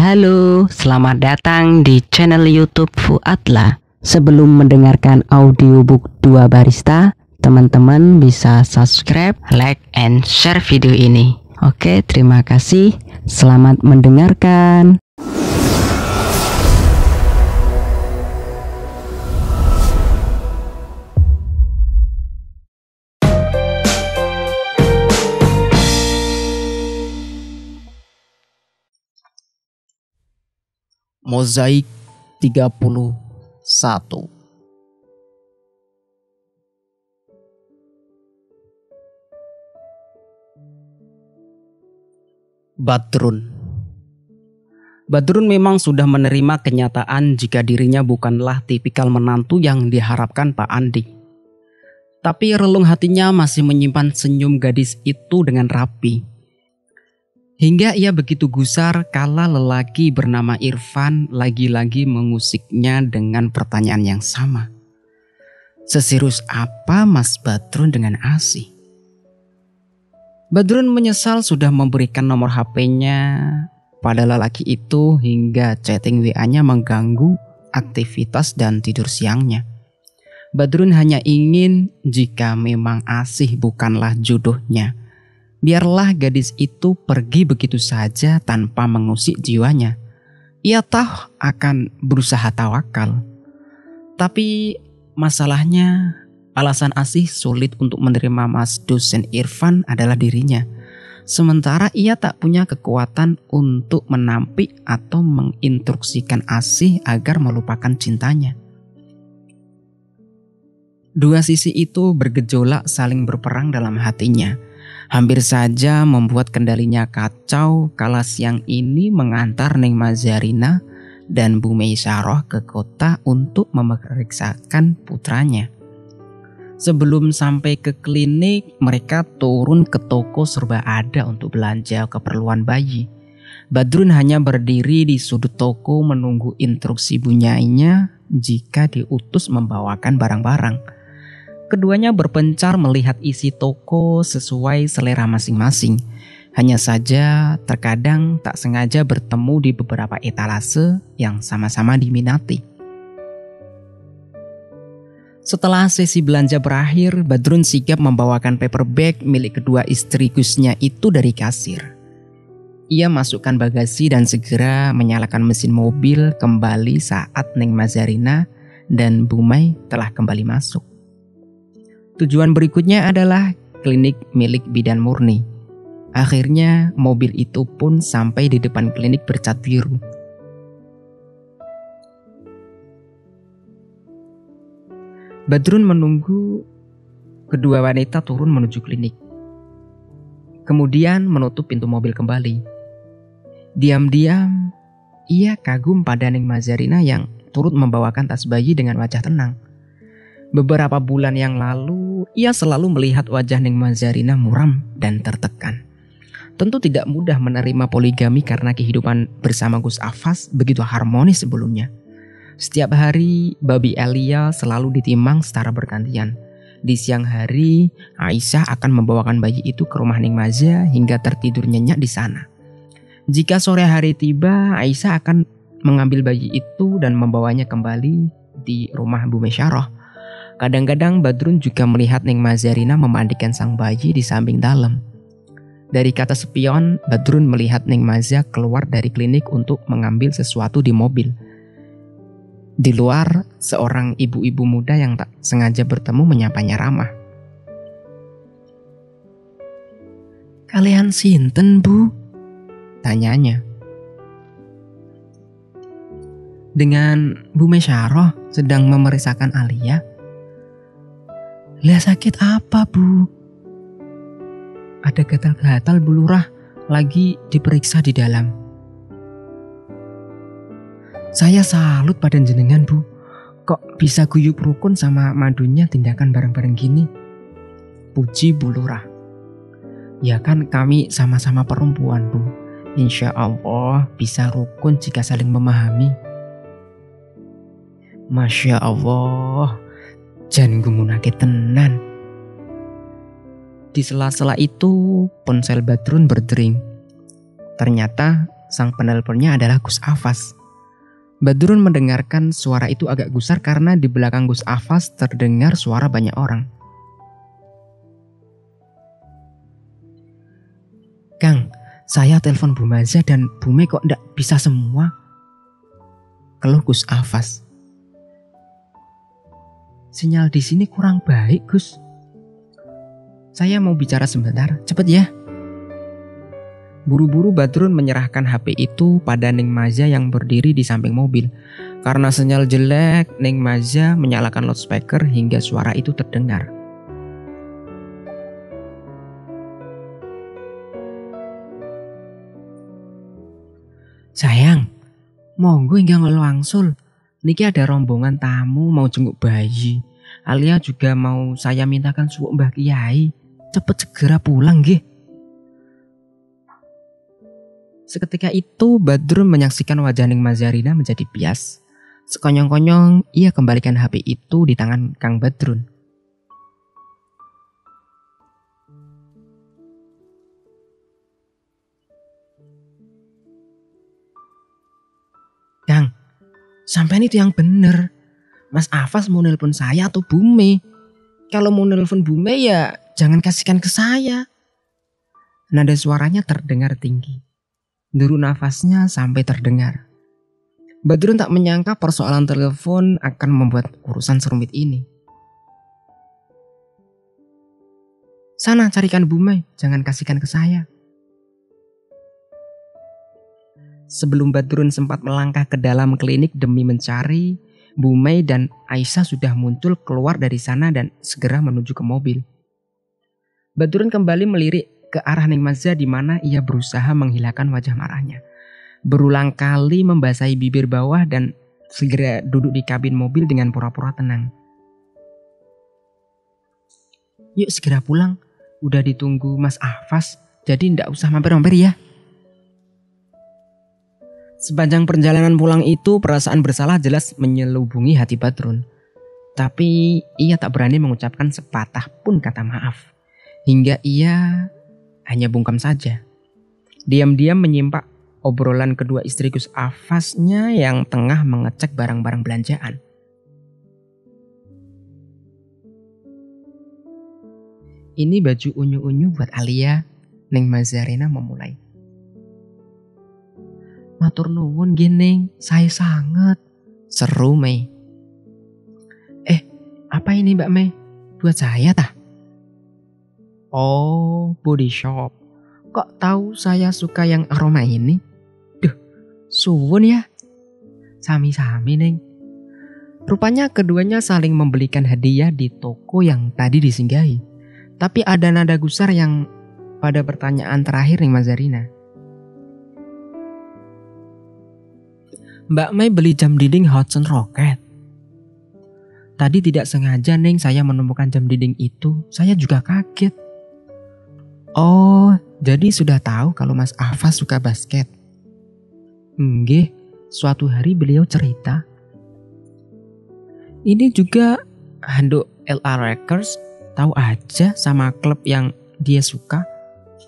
Halo, selamat datang di channel YouTube Fuadla. Sebelum mendengarkan audiobook 2 Barista, teman-teman bisa subscribe, like, and share video ini. Oke, terima kasih. Selamat mendengarkan. Mozaik 31. Badrun memang sudah menerima kenyataan jika dirinya bukanlah tipikal menantu yang diharapkan Pak Andi. Tapi relung hatinya masih menyimpan senyum gadis itu dengan rapi. Hingga ia begitu gusar kala lelaki bernama Irfan lagi-lagi mengusiknya dengan pertanyaan yang sama. Seserius apa Mas Badrun dengan Asih? Badrun menyesal sudah memberikan nomor HP-nya pada lelaki itu hingga chatting WA-nya mengganggu aktivitas dan tidur siangnya. Badrun hanya ingin jika memang Asih bukanlah jodohnya, biarlah gadis itu pergi begitu saja tanpa mengusik jiwanya. Ia tahu akan berusaha tawakal. Tapi masalahnya alasan Asih sulit untuk menerima Mas dosen Irfan adalah dirinya. Sementara ia tak punya kekuatan untuk menampik atau menginstruksikan Asih agar melupakan cintanya. Dua sisi itu bergejolak saling berperang dalam hatinya. Hampir saja membuat kendalinya kacau kala siang ini mengantar Neng Mazarina dan Bu Meisaroh ke kota untuk memeriksakan putranya. Sebelum sampai ke klinik, mereka turun ke toko serba ada untuk belanja keperluan bayi. Badrun hanya berdiri di sudut toko menunggu instruksi bunyainya jika diutus membawakan barang-barang. Keduanya berpencar melihat isi toko sesuai selera masing-masing. Hanya saja terkadang tak sengaja bertemu di beberapa etalase yang sama-sama diminati. Setelah sesi belanja berakhir, Badrun sigap membawakan paper bag milik kedua istri Gusnya itu dari kasir. Ia masukkan bagasi dan segera menyalakan mesin mobil kembali saat Neng Mazarina dan Bu Mai telah kembali masuk. Tujuan berikutnya adalah klinik milik bidan murni. Akhirnya mobil itu pun sampai di depan klinik bercat biru. Badrun menunggu kedua wanita turun menuju klinik. Kemudian menutup pintu mobil kembali. Diam-diam ia kagum pada Neng Mazarina yang turut membawakan tas bayi dengan wajah tenang. Beberapa bulan yang lalu, ia selalu melihat wajah Neng Mazarina muram dan tertekan. Tentu tidak mudah menerima poligami karena kehidupan bersama Gus Afas begitu harmonis sebelumnya. Setiap hari, babi Elia selalu ditimang secara bergantian. Di siang hari, Aisyah akan membawakan bayi itu ke rumah Neng Maza hingga tertidur nyenyak di sana. Jika sore hari tiba, Aisyah akan mengambil bayi itu dan membawanya kembali di rumah Bu Meisaroh. Kadang-kadang Badrun juga melihat Neng Mazarina memandikan sang bayi di samping dalam. Dari kata spion, Badrun melihat Neng Maza keluar dari klinik untuk mengambil sesuatu di mobil. Di luar, seorang ibu-ibu muda yang tak sengaja bertemu menyapanya ramah. "Kalian sinten, Bu?" tanyanya. "Dengan Bu Meisaroh sedang memeriksakan Alia." "Lah sakit apa, Bu?" "Ada gatal-gatal, Bu Lurah, lagi diperiksa di dalam." "Saya salut pada jenengan, Bu. Kok bisa guyup rukun sama madunya tindakan bareng-bareng gini?" puji Bu Lurah. "Ya kan kami sama-sama perempuan, Bu. Insya Allah bisa rukun jika saling memahami." "Masya Allah, jan gumunake tenan." Di sela-sela itu ponsel Badrun berdering. Ternyata sang penelponnya adalah Gus Afas. Badrun mendengarkan suara itu agak gusar karena di belakang Gus Afas terdengar suara banyak orang. "Kang, saya telepon Bu Maza dan Bu Mei kok ndak bisa semua?" keluh Gus Afas. "Sinyal di sini kurang baik, Gus. Saya mau bicara sebentar, cepet ya." Buru-buru Badrun menyerahkan HP itu pada Neng Maza yang berdiri di samping mobil. Karena sinyal jelek, Neng Maza menyalakan loudspeaker hingga suara itu terdengar. "Sayang, monggo ingkang wangsul. Niki ada rombongan tamu mau jenguk bayi. Alia juga mau saya mintakan suwuk Mbah Kiai. Cepet segera pulang nggih." Seketika itu Badrun menyaksikan wajah Neng Mazarina menjadi bias. Sekonyong-konyong ia kembalikan HP itu di tangan Kang Badrun. "Kang, sampean itu yang bener. Mas Afas mau nelpon saya atau Bu Mei? Kalau mau nelpon Bu Mei ya jangan kasihkan ke saya." Nada suaranya terdengar tinggi. Deru nafasnya sampai terdengar. Badrun tak menyangka persoalan telepon akan membuat urusan serumit ini. "Sana carikan Bu Mei, jangan kasihkan ke saya." Sebelum Badrun sempat melangkah ke dalam klinik demi mencari, Bu Mei dan Aisyah sudah muncul keluar dari sana dan segera menuju ke mobil. Badrun kembali melirik ke arah Neng Maza di mana ia berusaha menghilangkan wajah marahnya. Berulang kali membasahi bibir bawah dan segera duduk di kabin mobil dengan pura-pura tenang. "Yuk segera pulang, udah ditunggu Mas Afas, jadi ndak usah mampir-mampir ya." Sepanjang perjalanan pulang itu perasaan bersalah jelas menyelubungi hati Badrun. Tapi ia tak berani mengucapkan sepatah pun kata maaf. Hingga ia hanya bungkam saja. Diam-diam menyimak obrolan kedua istri Gus Afasnya yang tengah mengecek barang-barang belanjaan. "Ini baju unyu-unyu buat Alia," Neng Mazarina memulai. "Matur nuwun gini, saya sangat," seru Mei. "Apa ini Mbak Mei? Buat saya tah?" "Oh, body shop. Kok tahu saya suka yang aroma ini? Duh, suwun ya." "Sami-sami Neng." Rupanya keduanya saling membelikan hadiah di toko yang tadi disinggahi. Tapi ada nada gusar yang pada pertanyaan terakhir Neng Mazarina. "Mbak Mei beli jam dinding Hudson Rocket?" "Tadi tidak sengaja Neng saya menemukan jam dinding itu. Saya juga kaget." "Oh, jadi sudah tahu kalau Mas Afas suka basket?" "Nggih, suatu hari beliau cerita." "Ini juga handuk LA Records, tahu aja sama klub yang dia suka.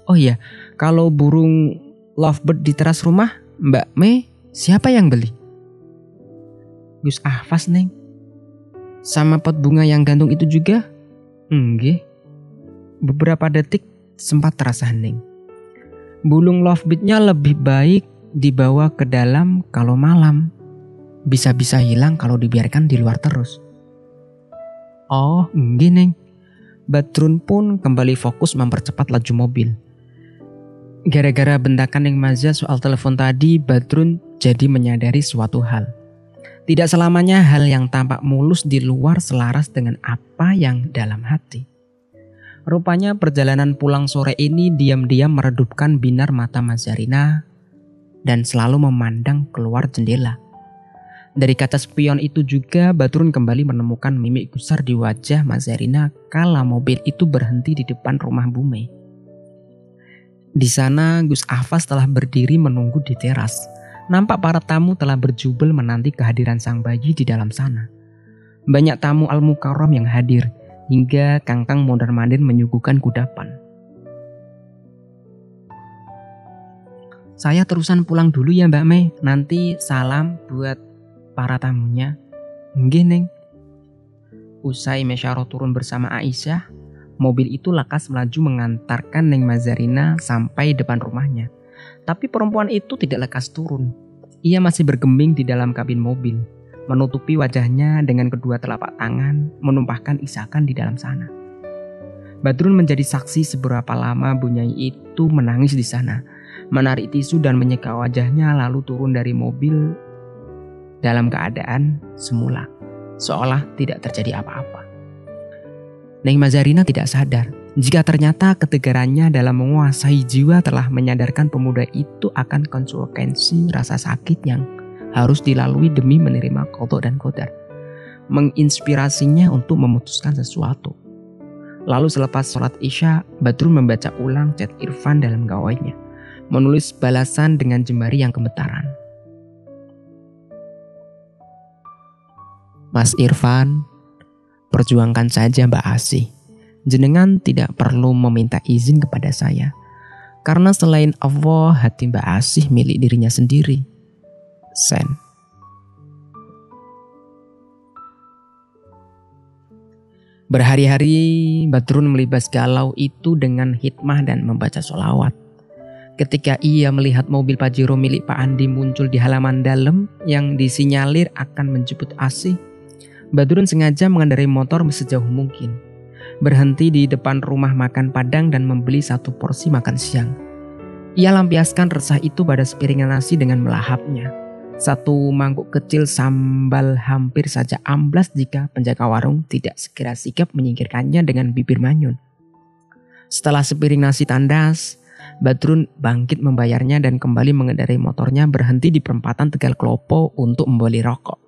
Oh iya, kalau burung lovebird di teras rumah Mbak Mei siapa yang beli?" "Gus Afas Neng." "Sama pot bunga yang gantung itu juga?" "Nggih." Beberapa detik sempat terasa hening. Bulung lovebird-nya lebih baik dibawa ke dalam kalau malam. Bisa-bisa hilang kalau dibiarkan di luar terus. "Oh, nggih Neng." Badrun pun kembali fokus mempercepat laju mobil. Gara-gara bentakan Neng Maza soal telepon tadi, Badrun jadi menyadari suatu hal. Tidak selamanya hal yang tampak mulus di luar selaras dengan apa yang dalam hati. Rupanya perjalanan pulang sore ini diam-diam meredupkan binar mata Mazarina dan selalu memandang keluar jendela. Dari kaca spion itu juga Badrun kembali menemukan mimik gusar di wajah Mazarina kala mobil itu berhenti di depan rumah Bu Mei. Di sana Gus Afas telah berdiri menunggu di teras. Nampak para tamu telah berjubel menanti kehadiran sang bayi di dalam sana. Banyak tamu Al-Mukarram yang hadir, hingga Kangkang mondar-mandir menyuguhkan kudapan. Saya terusan pulang dulu ya Mbak Mei. Nanti salam buat para tamunya. Nggih, Neng. Usai Mesyaro turun bersama Aisyah, mobil itu lekas melaju mengantarkan Neng Mazarina sampai depan rumahnya. Tapi perempuan itu tidak lekas turun. Ia masih bergeming di dalam kabin mobil, menutupi wajahnya dengan kedua telapak tangan, menumpahkan isakan di dalam sana. Badrun menjadi saksi seberapa lama Bunyai itu menangis di sana, menarik tisu dan menyeka wajahnya lalu turun dari mobil dalam keadaan semula, seolah tidak terjadi apa-apa. Neng Mazarina tidak sadar jika ternyata ketegarannya dalam menguasai jiwa telah menyadarkan pemuda itu akan konsekuensi rasa sakit yang harus dilalui demi menerima qadha dan qadar, menginspirasinya untuk memutuskan sesuatu. Lalu selepas sholat Isya, Badrun membaca ulang chat Irfan dalam gawainya, menulis balasan dengan jemari yang gemetaran. Mas Irfan, perjuangkan saja Mbak Asih. Jenengan tidak perlu meminta izin kepada saya. Karena selain Allah, hati Mbak Asih milik dirinya sendiri. Sen. Berhari-hari Badrun melibas galau itu dengan hikmah dan membaca sholawat. Ketika ia melihat mobil Pajero milik Pak Andi muncul di halaman dalam yang disinyalir akan menjemput Asih, Badrun sengaja mengendarai motor sejauh mungkin, berhenti di depan rumah makan Padang dan membeli 1 porsi makan siang. Ia lampiaskan resah itu pada sepiring nasi dengan melahapnya. 1 mangkuk kecil sambal hampir saja amblas jika penjaga warung tidak segera sigap menyingkirkannya dengan bibir manyun. Setelah sepiring nasi tandas, Badrun bangkit membayarnya dan kembali mengendarai motornya berhenti di perempatan Tegal Klopo untuk membeli rokok.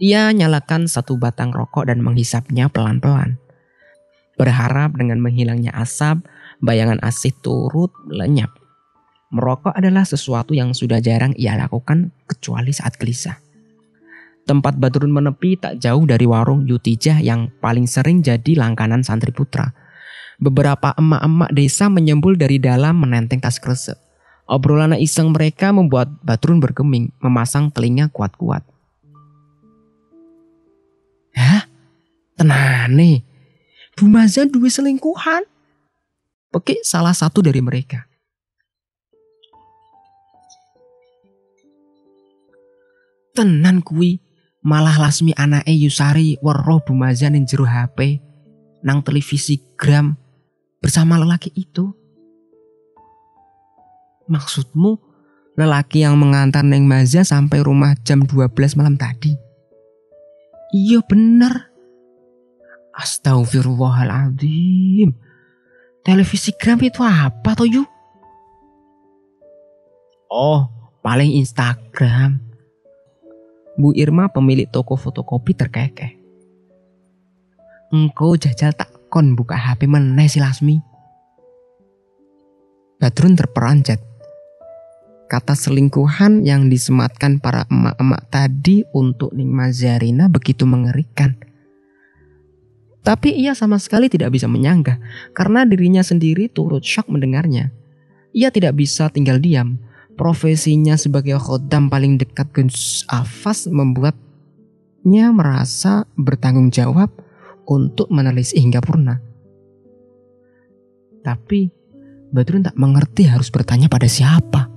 Ia nyalakan 1 batang rokok dan menghisapnya pelan-pelan. Berharap dengan menghilangnya asap, bayangan Asih turut lenyap. Merokok adalah sesuatu yang sudah jarang ia lakukan kecuali saat gelisah. Tempat Badrun menepi tak jauh dari warung Yutijah yang paling sering jadi langganan santri putra. Beberapa emak-emak desa menyembul dari dalam menenteng tas kresek. Obrolan iseng mereka membuat Badrun bergeming, memasang telinga kuat-kuat. Hah? Tenane, Bu Maza duwe selingkuhan? Pekik salah satu dari mereka. Tenan kuwi, malah Lasmi anake Yusari weruh Bu Maza ning jero HP nang televisi Gram bersama lelaki itu. Maksudmu lelaki yang mengantar Neng Maza sampai rumah jam 12 malam tadi? Iya bener. Astagfirullahaladzim. Televisi Gram itu apa toh Yu? Oh, paling Instagram. Bu Irma pemilik toko fotokopi terkekeh. Engkau jajal tak kon buka HP meneh si Lasmi. Badrun terperanjat. Kata selingkuhan yang disematkan para emak-emak tadi untuk Ning Mazarina begitu mengerikan. Tapi ia sama sekali tidak bisa menyanggah karena dirinya sendiri turut syok mendengarnya. Ia tidak bisa tinggal diam. Profesinya sebagai khodam paling dekat Gus Afas membuatnya merasa bertanggung jawab untuk menelisik hingga purna. Tapi Badrun tak mengerti harus bertanya pada siapa.